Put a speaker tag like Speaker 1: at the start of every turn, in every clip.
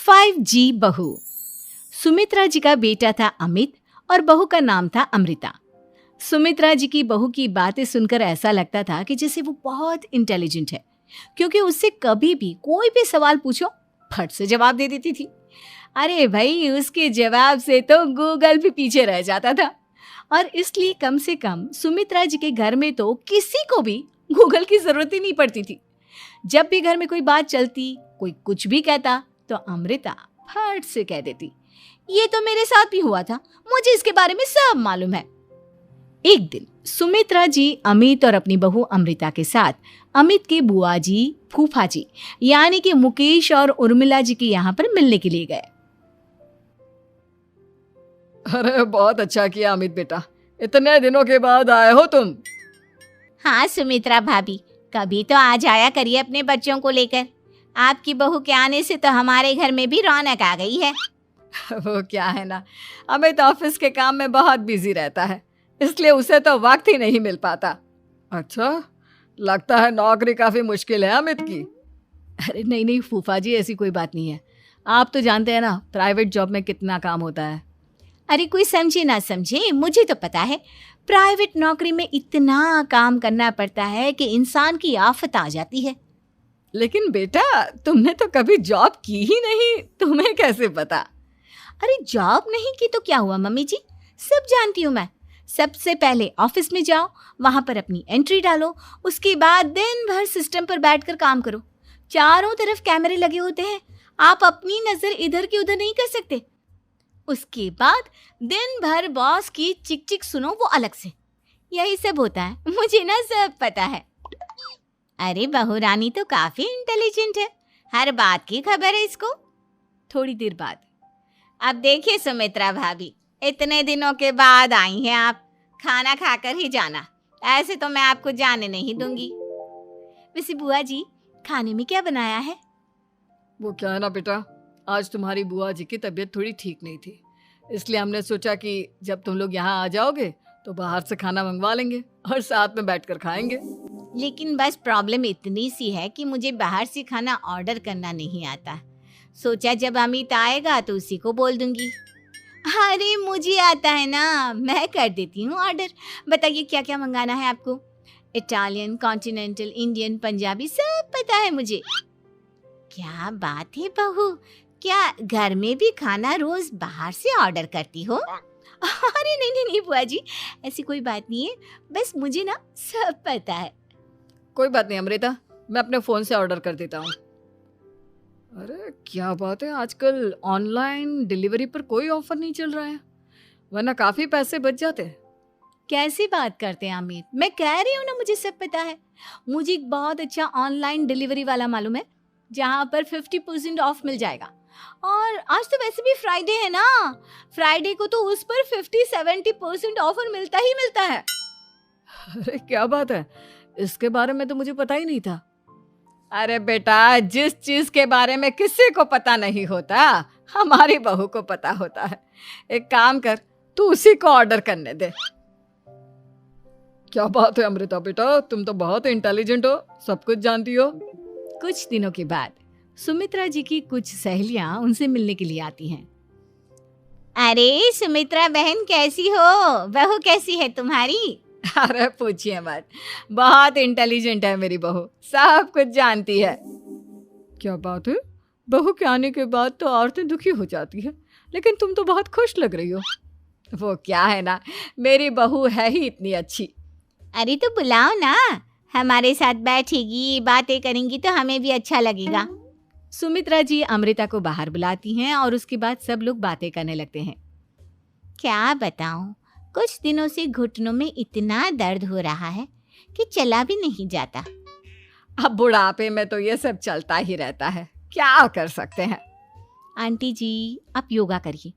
Speaker 1: 5G बहू। सुमित्रा जी का बेटा था अमित और बहू का नाम था अमृता। सुमित्रा जी की बहू की बातें सुनकर ऐसा लगता था कि जैसे वो बहुत इंटेलिजेंट है, क्योंकि उससे कभी भी कोई भी सवाल पूछो फट से जवाब दे देती थी। अरे भाई, उसके जवाब से तो गूगल भी पीछे रह जाता था। और इसलिए कम से कम सुमित्रा जी के घर में तो किसी को भी गूगल की जरूरत ही नहीं पड़ती थी। जब भी घर में कोई बात चलती, कोई कुछ भी कहता, तो अमृता फट से कह देती, ये तो मेरे साथ भी हुआ था, मुझे इसके बारे में सब मालूम है। एक दिन सुमित्रा जी अमित और अपनी बहू अमृता के साथ अमित के बुआ जी, फूफा जी यानी कि मुकेश और उर्मिला जी के यहाँ पर मिलने के लिए गए।
Speaker 2: अरे बहुत अच्छा किया अमित बेटा, इतने दिनों के बाद आए हो तुम।
Speaker 3: हाँ सुमित्रा भाभी, कभी तो आ जाया करिए अपने बच्चों को लेकर। आपकी बहू के आने से तो हमारे घर में भी रौनक आ गई है।
Speaker 2: वो क्या है ना, अमित ऑफिस के काम में बहुत बिजी रहता है, इसलिए उसे तो वक्त ही नहीं मिल पाता। अच्छा, लगता है नौकरी काफी मुश्किल है अमित की।
Speaker 1: अरे नहीं फूफा जी, ऐसी कोई बात नहीं है। आप तो जानते हैं ना प्राइवेट जॉब में कितना काम होता है।
Speaker 3: अरे कोई समझे ना समझे, मुझे तो पता है प्राइवेट नौकरी में इतना काम करना पड़ता है कि इंसान की आफत आ जाती है।
Speaker 2: लेकिन बेटा, तुमने तो कभी जॉब की ही नहीं, तुम्हें कैसे पता?
Speaker 3: अरे जॉब नहीं की तो क्या हुआ मम्मी जी, सब जानती हूँ मैं। सबसे पहले ऑफिस में जाओ, वहां पर अपनी एंट्री डालो, उसके बाद दिन भर सिस्टम पर बैठकर काम करो। चारों तरफ कैमरे लगे होते हैं, आप अपनी नजर इधर की उधर नहीं कर सकते। उसके बाद दिन भर बॉस की चिक चिक सुनो, वो अलग से। यही सब होता है, मुझे ना सब पता है। अरे बहू रानी तो काफी इंटेलिजेंट है, हर बात की खबर है इसको।
Speaker 1: थोड़ी देर बाद,
Speaker 3: अब देखिए सुमित्रा भाभी, इतने दिनों के बाद आई हैं आप, खाना खाकर ही जाना, ऐसे तो मैं आपको जाने नहीं दूंगी।
Speaker 1: वैसे बुआ जी, खाने में क्या बनाया है?
Speaker 2: वो क्या है ना बेटा, आज तुम्हारी बुआ जी की तबीयत थोड़ी ठीक नहीं थी, इसलिए हमने सोचा कि जब तुम लोग यहाँ आ जाओगे तो बाहर से खाना मंगवा लेंगे और साथ में बैठकर खाएंगे।
Speaker 3: लेकिन बस प्रॉब्लम इतनी सी है कि मुझे बाहर से खाना ऑर्डर करना नहीं आता। सोचा जब अमित आएगा तो उसी को बोल दूंगी। अरे मुझे आता है ना, मैं कर देती हूँ ऑर्डर। बताइए क्या क्या मंगाना है आपको? इटालियन, कॉन्टिनेंटल, इंडियन, पंजाबी, सब पता है मुझे। क्या बात है बहू, क्या घर में भी खाना रोज बाहर से ऑर्डर करती हो?
Speaker 1: अरे नहीं बुआ जी, ऐसी कोई बात नहीं है, बस मुझे ना सब पता है।
Speaker 2: कोई बात नहीं अमृता, मैं अपने फोन से ऑर्डर कर देता हूँ। अरे क्या बात है, आजकल ऑनलाइन डिलीवरी पर कोई ऑफर नहीं चल रहा है, वरना काफी पैसे बच जाते हैं।
Speaker 1: कैसी बात करते हैं अमित, मैं कह रही हूँ ना मुझे सब पता है। मुझे एक बहुत अच्छा ऑनलाइन डिलीवरी वाला मालूम है, जहाँ पर 50% ऑफ मिल जाएगा। और आज तो वैसे भी फ्राइडे है ना, फ्राइडे को तो उस पर 50-70% ऑफर मिलता ही मिलता है।
Speaker 2: अरे क्या बात है, इसके बारे में तो मुझे पता ही नहीं था। अरे बेटा, जिस चीज के बारे में किसी को पता नहीं होता, हमारी बहू को पता होता है। एक काम कर, तू उसी को ऑर्डर करने दे। क्या बात है अमृता बेटा, तुम तो बहुत इंटेलिजेंट हो, सब कुछ जानती हो।
Speaker 1: कुछ दिनों के बाद सुमित्रा जी की कुछ सहेलियां उनसे मिलने के लिए आती हैं।
Speaker 3: अरे सुमित्रा बहन कैसी हो, बहू कैसी है तुम्हारी?
Speaker 2: अरे पूछिए मत, बहुत इंटेलिजेंट है मेरी बहू, सब कुछ जानती है। क्या बात है, बहू के आने के बाद तो औरतें दुखी हो जाती है, लेकिन तुम तो बहुत खुश लग रही हो। वो क्या है ना, मेरी बहू है ही इतनी अच्छी।
Speaker 3: अरे तो बुलाओ ना, हमारे साथ बैठेगी, बातें करेंगी तो हमें भी अच्छा लगेगा।
Speaker 1: सुमित्रा जी अमृता को बाहर बुलाती हैं और उसके बाद सब लोग बातें करने लगते हैं।
Speaker 3: क्या बताऊं, कुछ दिनों से घुटनों में इतना दर्द हो रहा है कि चला भी नहीं जाता।
Speaker 2: अब बुढ़ापे में तो ये सब चलता ही रहता है, क्या कर सकते हैं।
Speaker 1: आंटी जी, आप योगा करिए,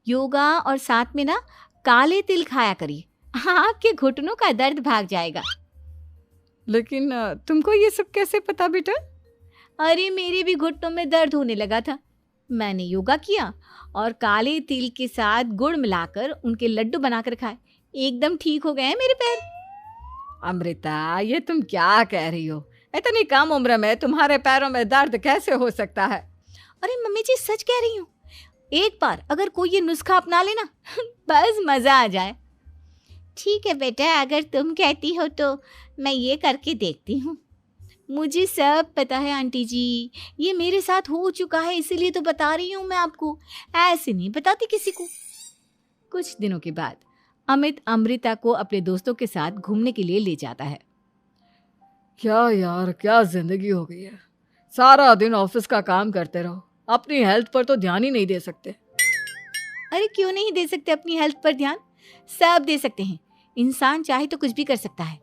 Speaker 1: योगा और साथ में ना काले तिल खाया करिए, आपके घुटनों का दर्द भाग जाएगा।
Speaker 2: लेकिन तुमको ये सब कैसे पता बेटा?
Speaker 1: अरे मेरे भी घुटनों में दर्द होने लगा था, मैंने योगा किया और काले तिल के साथ गुड़ मिलाकर उनके लड्डू बनाकर खाए, एकदम ठीक हो गए हैं मेरे पैर।
Speaker 2: अमृता, ये तुम क्या कह रही हो? इतनी कम उम्र में तुम्हारे पैरों में दर्द कैसे हो सकता है?
Speaker 3: अरे मम्मी जी सच कह रही हूँ, एक बार अगर कोई ये नुस्खा अपना लेना बस मजा आ जाए। ठीक है बेटा, अगर तुम कहती हो तो मैं ये करके देखती हूँ। मुझे सब पता है आंटी जी, ये मेरे साथ हो चुका है, इसीलिए तो बता रही हूँ मैं आपको, ऐसे नहीं बताती किसी को।
Speaker 1: कुछ दिनों के बाद अमित अमृता को अपने दोस्तों के साथ घूमने के लिए ले जाता है।
Speaker 2: क्या यार, क्या जिंदगी हो गई है। सारा दिन ऑफिस का काम करते रहो, अपनी हेल्थ पर तो ध्यान ही नहीं दे सकते।
Speaker 3: अरे क्यों नहीं दे सकते अपनी हेल्थ पर ध्यान, सब दे सकते हैं। इंसान चाहे तो कुछ भी कर सकता है।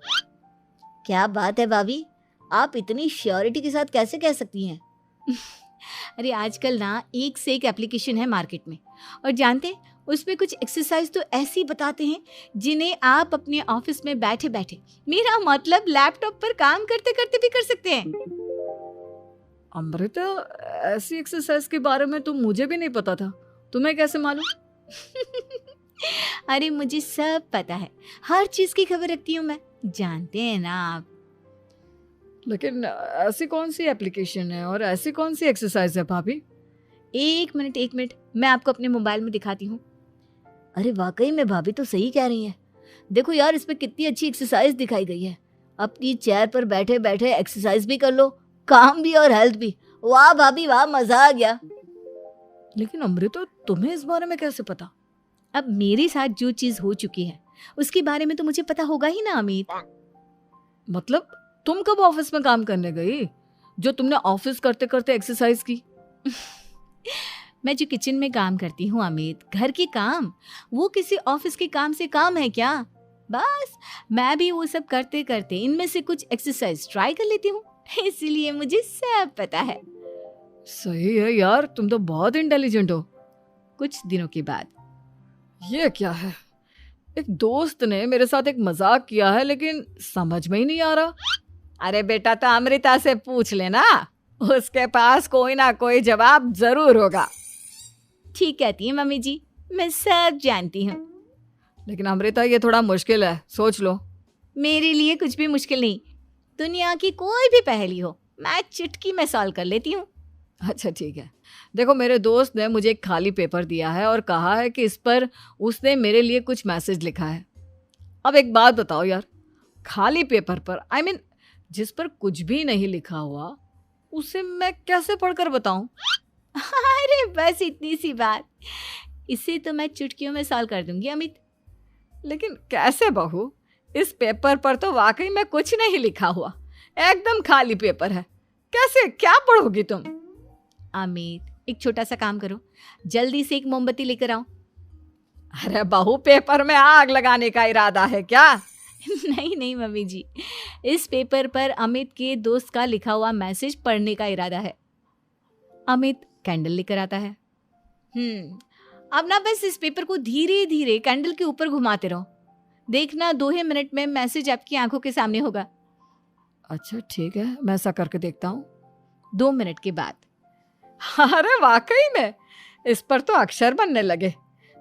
Speaker 3: क्या बात है भाभी, आप इतनी श्योरिटी के साथ कैसे कह सकती हैं?
Speaker 1: अरे आजकल ना एक से एक एप्लीकेशन है मार्केट में, और जानते हैं उसमें कुछ एक्सरसाइज तो ऐसी बताते हैं जिन्हें आप अपने ऑफिस में बैठे बैठे, मेरा मतलब लैपटॉप पर काम करते करते भी कर सकते हैं।
Speaker 2: अमृता, ऐसी एक्सरसाइज के बारे में तो मुझे भी नहीं पता था, तुम्हें कैसे मालूम?
Speaker 3: अरे मुझे सब पता है, हर चीज की खबर रखती हूँ मैं, जानते हैं ना आप।
Speaker 2: लेकिन ऐसी कौन सी एप्लीकेशन है और ऐसी कौन सी एक्सरसाइज है भाभी?
Speaker 1: एक मिनट, मैं आपको अपने मोबाइल में दिखाती हूँ।
Speaker 3: अरे वाकई में भाभी तो सही कह रही हैं। देखो यार, इसमें कितनी अच्छी एक्सरसाइज दिखाई गई है। अपनी चेयर पर बैठे बैठे एक्सरसाइज भी कर लो, काम भी और हेल्थ भी। वाह भाभी वाह, मजा आ गया।
Speaker 2: लेकिन अमृता, तुम्हें इस बारे में कैसे पता?
Speaker 1: अब मेरे साथ जो चीज हो चुकी है उसके बारे में तो मुझे पता होगा ही ना अमित।
Speaker 2: मतलब तुम कब ऑफिस में काम करने गई जो तुमने ऑफिस करते करते एक्सरसाइज की?
Speaker 1: मैं जो किचन में काम करती हूँ अमित, घर के काम, वो किसी ऑफिस के काम से काम है क्या? बस मैं भी वो सब करते करते इनमें से कुछ एक्सरसाइज ट्राई कर लेती हूँ, इसीलिए मुझे सब पता है।
Speaker 2: सही है यार, तुम तो बहुत इंटेलिजेंट हो।
Speaker 1: कुछ दिनों के बाद
Speaker 2: ये क्या है, एक दोस्त ने मेरे साथ एक मजाक किया है लेकिन समझ में ही नहीं आ रहा।
Speaker 1: अरे बेटा, तो अमृता से पूछ लेना, उसके पास कोई ना कोई जवाब जरूर होगा। ठीक कहती है मम्मी जी, मैं सब जानती हूँ।
Speaker 2: लेकिन अमृता, ये थोड़ा मुश्किल है, सोच लो।
Speaker 1: मेरे लिए कुछ भी मुश्किल नहीं, दुनिया की कोई भी पहेली हो मैं चुटकी में सॉल्व कर लेती हूँ।
Speaker 2: अच्छा ठीक है, देखो मेरे दोस्त ने मुझे एक खाली पेपर दिया है और कहा है कि इस पर उसने मेरे लिए कुछ मैसेज लिखा है। अब एक बात बताओ यार, खाली पेपर पर, आई मीन जिस पर कुछ भी नहीं लिखा हुआ, उसे मैं कैसे पढ़कर बताऊं?
Speaker 1: अरे बस इतनी सी बात, इसे तो मैं चुटकियों में सॉल्व कर दूंगी अमित।
Speaker 2: लेकिन कैसे बहू, इस पेपर पर तो वाकई में कुछ नहीं लिखा हुआ, एकदम खाली पेपर है, कैसे, क्या पढ़ोगी तुम?
Speaker 1: अमित, एक छोटा सा काम करो, जल्दी से एक मोमबत्ती लेकर आओ।
Speaker 2: अरे बहू, पेपर में आग लगाने का इरादा है क्या?
Speaker 1: नहीं मम्मी जी, इस पेपर पर अमित के दोस्त का लिखा हुआ मैसेज पढ़ने का इरादा है। अमित कैंडल लेकर आता है। अब ना बस इस पेपर को धीरे धीरे कैंडल के ऊपर घुमाते रहो, देखना 2 ही मिनट में मैसेज आपकी आंखों के सामने होगा।
Speaker 2: अच्छा ठीक है, मैं ऐसा करके देखता हूँ।
Speaker 1: 2 मिनट के बाद,
Speaker 2: अरे वाकई में इस पर तो अक्षर बनने लगे,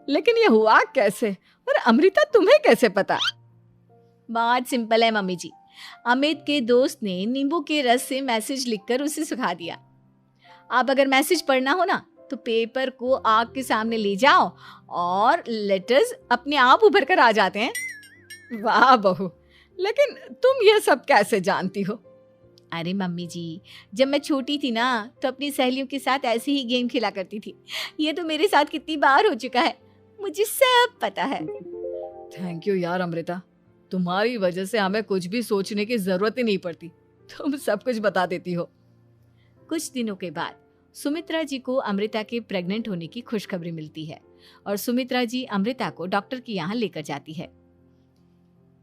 Speaker 2: लेकिन ये हुआ कैसे? और अमृता, तुम्हें कैसे पता?
Speaker 1: बहुत सिंपल है मम्मी जी, अमित के दोस्त ने नींबू के रस से मैसेज लिखकर उसे सुखा दिया। आप अगर मैसेज पढ़ना हो ना तो पेपर को आग के सामने ले जाओ और लेटर्स अपने आप उभर कर आ जाते हैं।
Speaker 2: वाह बहू, लेकिन तुम ये सब कैसे जानती हो?
Speaker 1: अरे मम्मी जी, जब मैं छोटी थी ना तो अपनी सहेलियों के साथ ऐसे ही गेम खेला करती थी। ये तो मेरे साथ कितनी बार हो चुका है, मुझे सब पता है।
Speaker 2: थैंक यू यार अमृता, तुम्हारी वजह से हमें कुछ भी सोचने की जरूरत ही नहीं पड़ती, तुम सब कुछ बता देती हो।
Speaker 1: कुछ दिनों के बाद सुमित्रा जी को अमृता के प्रेग्नेंट होने की खुशखबरी मिलती है और सुमित्रा जी अमृता को डॉक्टर के यहाँ लेकर जाती है।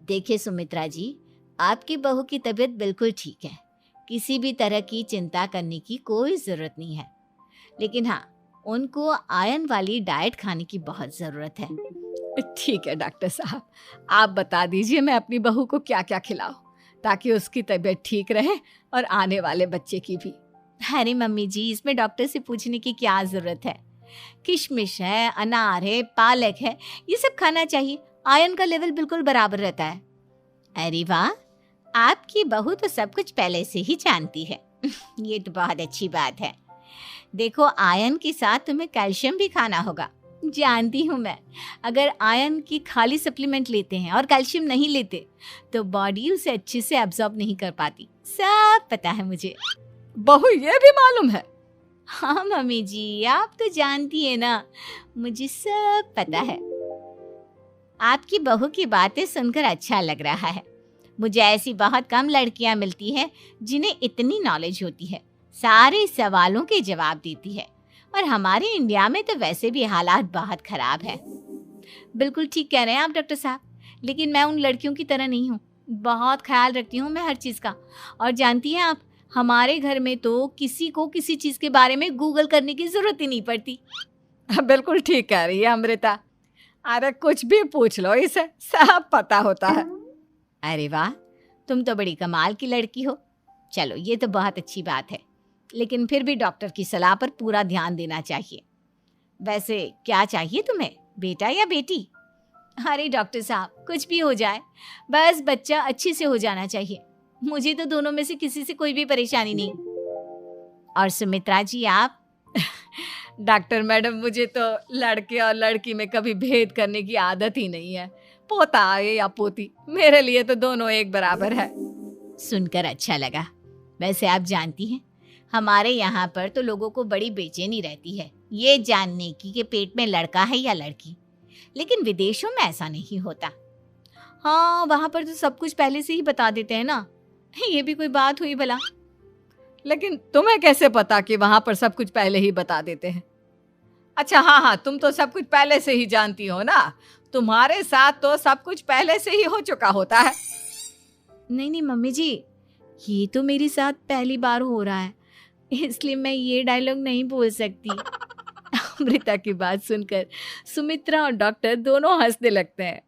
Speaker 3: देखिए सुमित्रा जी, आपकी बहू की तबीयत बिल्कुल ठीक है, किसी भी तरह की चिंता करने की कोई ज़रूरत नहीं है, लेकिन हाँ, उनको आयरन वाली डाइट खाने की बहुत ज़रूरत है।
Speaker 2: ठीक है डॉक्टर साहब, आप बता दीजिए मैं अपनी बहू को क्या क्या खिलाऊं ताकि उसकी तबीयत ठीक रहे और आने वाले बच्चे की भी।
Speaker 1: अरे मम्मी जी, इसमें डॉक्टर से पूछने की क्या ज़रूरत है, किशमिश है, अनार है, पालक है, ये सब खाना चाहिए, आयरन का लेवल बिल्कुल बराबर रहता है।
Speaker 3: अरे वाह, आपकी बहू तो सब कुछ पहले से ही जानती है। ये तो बहुत अच्छी बात है। देखो, आयरन के साथ तुम्हें कैल्शियम भी खाना होगा। जानती हूँ मैं, अगर आयरन की खाली सप्लीमेंट लेते हैं और कैल्शियम नहीं लेते तो बॉडी उसे अच्छे से एब्जॉर्ब नहीं कर पाती। सब पता है मुझे।
Speaker 2: बहू ये भी मालूम है?
Speaker 3: हाँ मम्मी जी, आप तो जानती है ना, मुझे सब पता है। आपकी बहू की बातें सुनकर अच्छा लग रहा है। मुझे ऐसी बहुत कम लड़कियां मिलती हैं जिन्हें इतनी नॉलेज होती है, सारे सवालों के जवाब देती है। और हमारे इंडिया में तो वैसे भी हालात बहुत खराब है। बिल्कुल ठीक कह रहे हैं आप डॉक्टर साहब, लेकिन मैं उन लड़कियों की तरह नहीं हूँ। बहुत ख्याल रखती हूँ मैं हर चीज़ का। और जानती हैं आप, हमारे घर में तो किसी को किसी चीज़ के बारे में गूगल करने की ज़रूरत ही नहीं पड़ती।
Speaker 2: बिल्कुल ठीक कह रही है अमृता। अरे कुछ भी पूछ लो, इसे सब पता होता है।
Speaker 3: अरे वाह, तुम तो बड़ी कमाल की लड़की हो। चलो, ये तो बहुत अच्छी बात है, लेकिन फिर भी डॉक्टर की सलाह पर पूरा ध्यान देना चाहिए। वैसे क्या चाहिए तुम्हें, बेटा या बेटी? अरे डॉक्टर साहब, कुछ भी हो जाए, बस बच्चा अच्छे से हो जाना चाहिए। मुझे तो दोनों में से किसी से कोई भी परेशानी नहीं। और सुमित्रा जी, आप?
Speaker 2: डॉक्टर मैडम, मुझे तो लड़के और लड़की में कभी भेद करने की आदत ही नहीं है। पोता आए या पोती, मेरे लिए तो दोनों एक बराबर है।
Speaker 3: सुनकर अच्छा लगा। वैसे आप जानती हैं, हमारे यहाँ पर तो लोगों को बड़ी बेचैनी रहती है ये जानने की कि पेट में लड़का है या लड़की, लेकिन विदेशों में ऐसा नहीं होता।
Speaker 1: हाँ, वहाँ पर तो सब कुछ पहले से ही बता देते हैं ना। ये भी कोई बात हुई भला?
Speaker 2: लेकिन तुम्हें कैसे पता कि वहां पर सब कुछ पहले ही बता देते हैं? अच्छा, हाँ, तुम तो सब कुछ पहले से ही जानती हो ना। तुम्हारे साथ तो सब कुछ पहले से ही हो चुका होता है।
Speaker 1: नहीं मम्मी जी, ये तो मेरे साथ पहली बार हो रहा है, इसलिए मैं ये डायलॉग नहीं बोल सकती। अमृता की बात सुनकर सुमित्रा और डॉक्टर दोनों हंसने लगते हैं।